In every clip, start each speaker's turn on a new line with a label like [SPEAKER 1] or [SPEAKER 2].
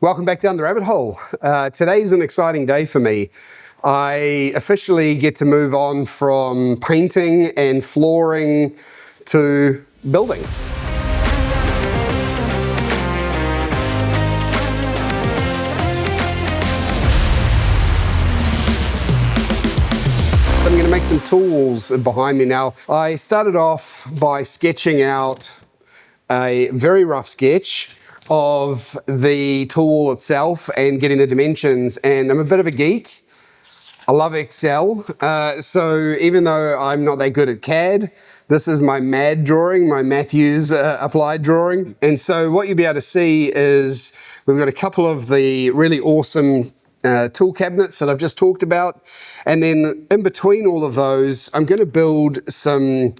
[SPEAKER 1] Welcome back down the rabbit hole. Today's an exciting day for me. I officially get to move on from painting and flooring to building. I'm going to make some tools behind me now. I started off by sketching out a very rough sketch of the tool itself and getting the dimensions, and I'm a bit of a geek. I love Excel, so even though I'm not that good at CAD, this is my MAD drawing, my Matthews applied drawing. And so what you'll be able to see is we've got a couple of the really awesome tool cabinets that I've just talked about, and then in between all of those I'm going to build some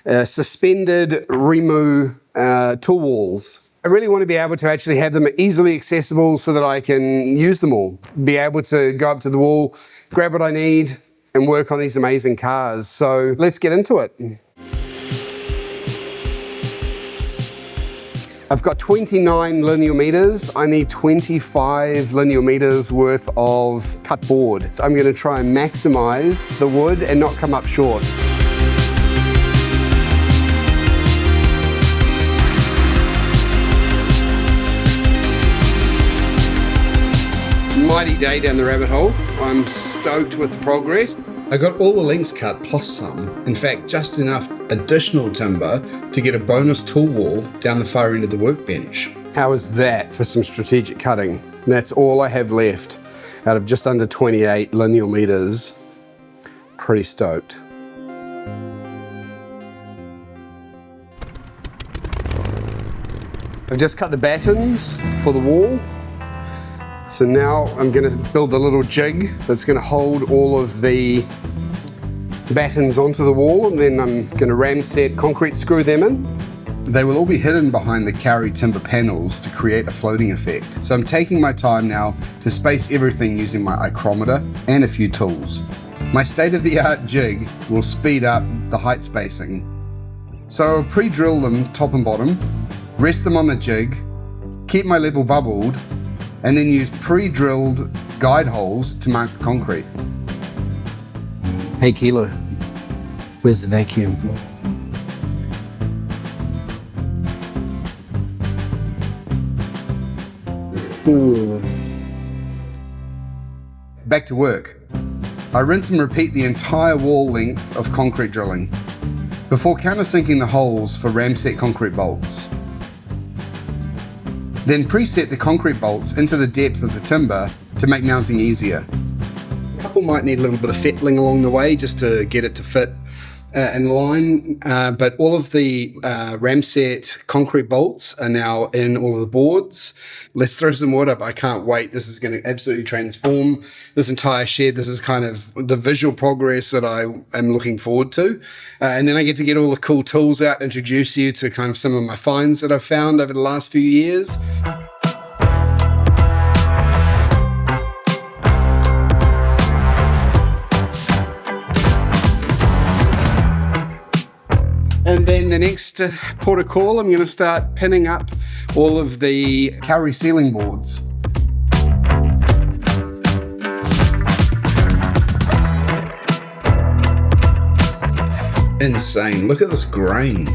[SPEAKER 1] suspended Remu tool walls. I really want to be able to actually have them easily accessible so that I can use them all. Be able to go up to the wall, grab what I need, and work on these amazing cars. So let's get into it. I've got 29 linear meters. I need 25 linear meters worth of cut board. So I'm going to try and maximize the wood and not come up short. Mighty day down the rabbit hole. I'm stoked with the progress. I got all the lengths cut plus some. In fact, just enough additional timber to get a bonus tool wall down the far end of the workbench. How is that for some strategic cutting? That's all I have left out of just under 28 linear meters. Pretty stoked. I've just cut the battens for the wall. So now I'm going to build a little jig that's going to hold all of the battens onto the wall, and then I'm going to ramset concrete screw them in. They will all be hidden behind the kauri timber panels to create a floating effect. So I'm taking my time now to space everything using my micrometer and a few tools. My state-of-the-art jig will speed up the height spacing. So I'll pre-drill them top and bottom, rest them on the jig, keep my level bubbled, and then use pre-drilled guide holes to mark the concrete. Hey Kilo, where's the vacuum? Ooh. Back to work. I rinse and repeat the entire wall length of concrete drilling before countersinking the holes for Ramset concrete bolts. Then preset the concrete bolts into the depth of the timber to make mounting easier. A couple might need a little bit of fettling along the way just to get it to fit in line, but all of the Ramset concrete bolts are now in all of the boards. Let's throw some wood up. I can't wait. This is going to absolutely transform this entire shed. This is kind of the visual progress that I am looking forward to. And then I get to get all the cool tools out, introduce you to kind of some of my finds that I've found over the last few years. And then the next port of call, I'm going to start pinning up all of the kauri ceiling boards. Insane, look at this grain.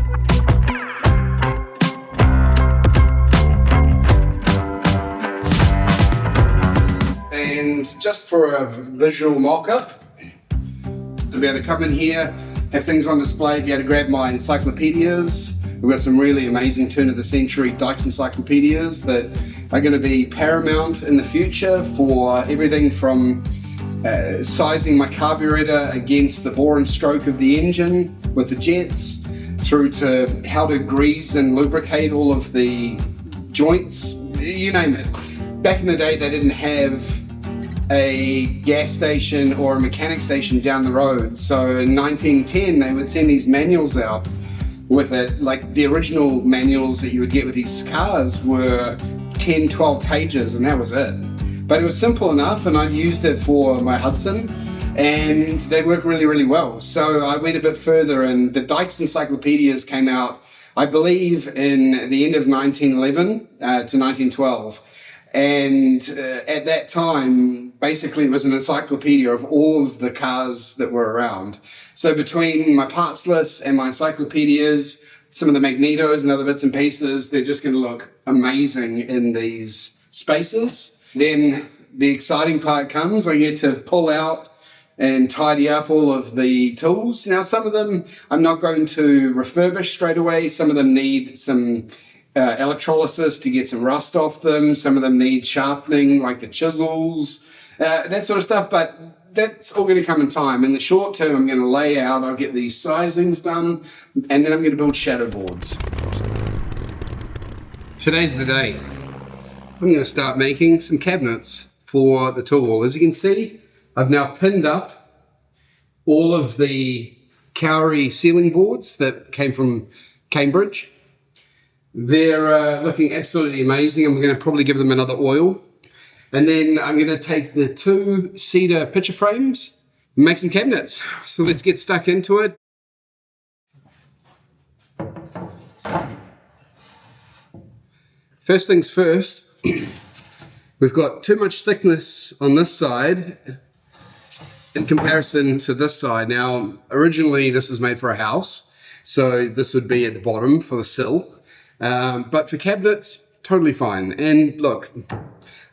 [SPEAKER 1] And just for a visual mock-up, to be able to come in here, have things on display, be able to grab my encyclopedias. We've got some really amazing turn-of-the-century Dyke's encyclopedias that are going to be paramount in the future for everything from sizing my carburetor against the bore and stroke of the engine with the jets, through to how to grease and lubricate all of the joints, you name it. Back in the day, they didn't have a gas station or a mechanic station down the road. So in 1910, they would send these manuals out with it. Like the original manuals that you would get with these cars were 10, 12 pages, and that was it. But it was simple enough, and I've used it for my Hudson, and they work really, really well. So I went a bit further, and the Dyke's encyclopedias came out, I believe, in the end of 1911 to 1912. And at that time, basically it was an encyclopedia of all of the cars that were around. So between my parts list and my encyclopedias, some of the magnetos and other bits and pieces, they're just going to look amazing in these spaces. Then the exciting part comes, I get to pull out and tidy up all of the tools. Now, some of them I'm not going to refurbish straight away. Some of them need some electrolysis to get some rust off them. Some of them need sharpening, like the chisels, that sort of stuff. But that's all going to come in time. In the short term, I'm going to lay out, I'll get these sizings done, and then I'm going to build shadow boards. Today's the day. I'm going to start making some cabinets for the tool. As you can see, I've now pinned up all of the kauri ceiling boards that came from Cambridge. They're looking absolutely amazing. I'm going to probably give them another oil. And then I'm going to take the 2 cedar picture frames and make some cabinets. So let's get stuck into it. First things first, we've got too much thickness on this side in comparison to this side. Now, originally this was made for a house, so this would be at the bottom for the sill. But for cabinets, totally fine. And look,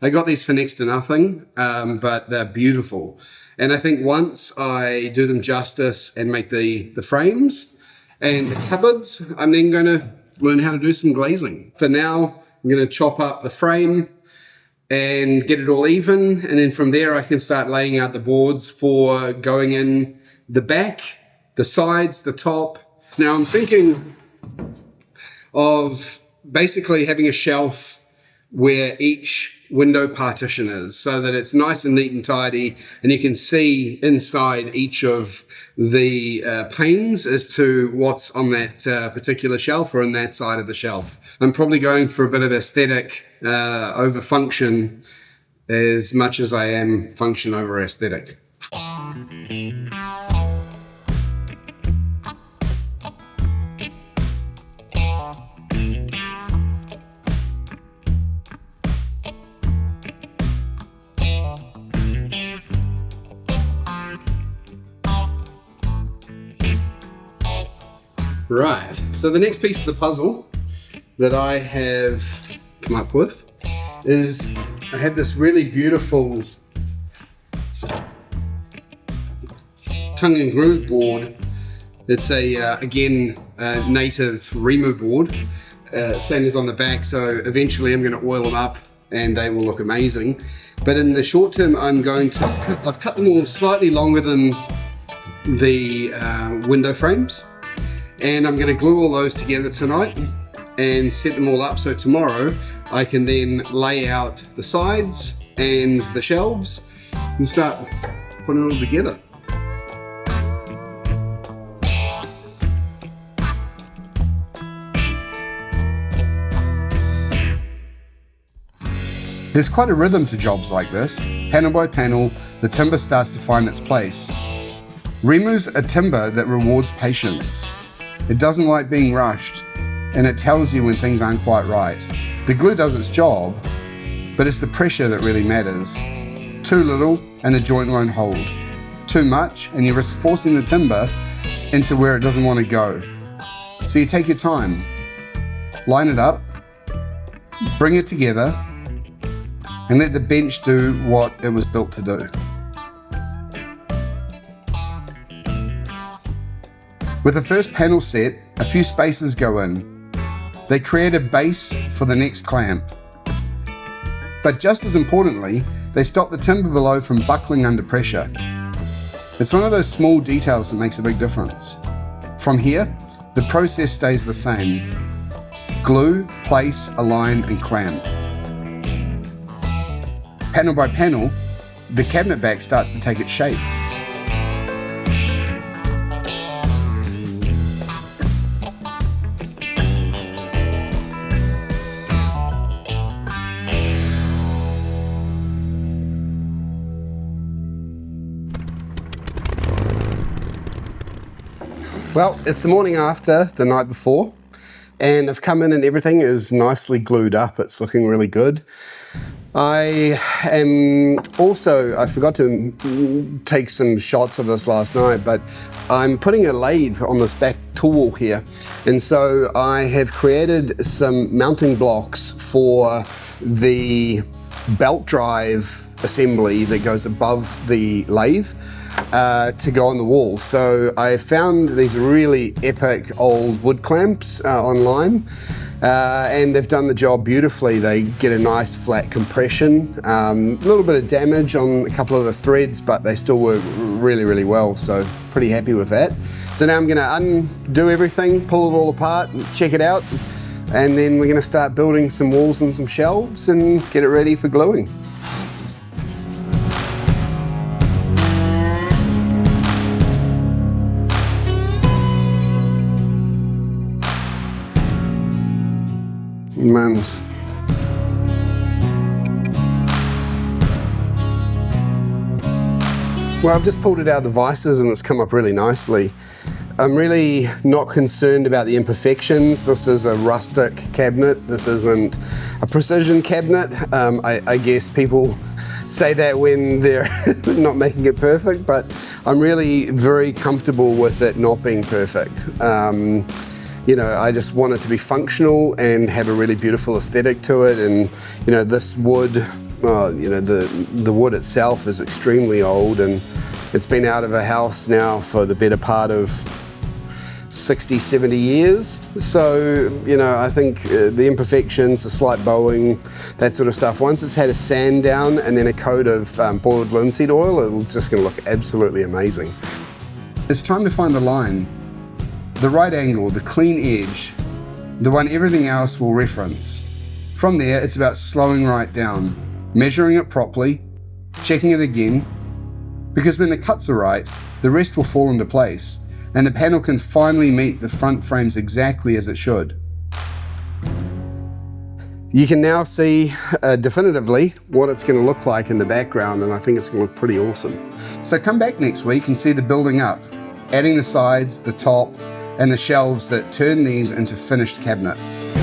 [SPEAKER 1] I got these for next to nothing, but they're beautiful. And I think once I do them justice and make the frames and the cupboards, I'm then going to learn how to do some glazing. For now, I'm going to chop up the frame and get it all even. And then from there, I can start laying out the boards for going in the back, the sides, the top. So now I'm thinking of basically having a shelf where each window partition is, so that it's nice and neat and tidy, and you can see inside each of the panes as to what's on that particular shelf or in that side of the shelf. I'm probably going for a bit of aesthetic over function as much as I am function over aesthetic. Right, so the next piece of the puzzle that I have come up with is I have this really beautiful tongue and groove board. It's a native Remu board, same as on the back, so eventually I'm going to oil them up and they will look amazing. But in the short term, I've cut them all slightly longer than the window frames. And I'm going to glue all those together tonight and set them all up so tomorrow I can then lay out the sides and the shelves and start putting it all together. There's quite a rhythm to jobs like this. Panel by panel, the timber starts to find its place. Remu's a timber that rewards patience. It doesn't like being rushed, and it tells you when things aren't quite right. The glue does its job, but it's the pressure that really matters. Too little, and the joint won't hold. Too much, and you risk forcing the timber into where it doesn't want to go. So you take your time, line it up, bring it together, and let the bench do what it was built to do. With the first panel set, a few spaces go in. They create a base for the next clamp. But just as importantly, they stop the timber below from buckling under pressure. It's one of those small details that makes a big difference. From here, the process stays the same. Glue, place, align, and clamp. Panel by panel, the cabinet back starts to take its shape. Well, it's the morning after the night before, and I've come in and everything is nicely glued up. It's looking really good. I forgot to take some shots of this last night, but I'm putting a lathe on this back tool wall here. And so I have created some mounting blocks for the belt drive assembly that goes above the lathe to go on the wall. So I found these really epic old wood clamps online. And they've done the job beautifully. They get a nice flat compression, a little bit of damage on a couple of the threads, but they still work really, really well. So pretty happy with that. So now I'm gonna undo everything, pull it all apart, and check it out. And then we're gonna start building some walls and some shelves and get it ready for gluing. And well, I've just pulled it out of the vices and it's come up really nicely. I'm really not concerned about the imperfections. This is a rustic cabinet. This isn't a precision cabinet. I guess people say that when they're not making it perfect, but I'm really very comfortable with it not being perfect. You know, I just want it to be functional and have a really beautiful aesthetic to it. And you know, this wood, you know, the wood itself is extremely old, and it's been out of a house now for the better part of 60, 70 years. So, you know, I think the imperfections, the slight bowing, that sort of stuff, once it's had a sand down and then a coat of boiled linseed oil, it's just gonna look absolutely amazing. It's time to find the line. The right angle, the clean edge, the one everything else will reference. From there, it's about slowing right down, measuring it properly, checking it again, because when the cuts are right, the rest will fall into place, and the panel can finally meet the front frames exactly as it should. You can now see definitively what it's going to look like in the background, and I think it's going to look pretty awesome. So come back next week and see the building up, adding the sides, the top, and the shelves that turn these into finished cabinets.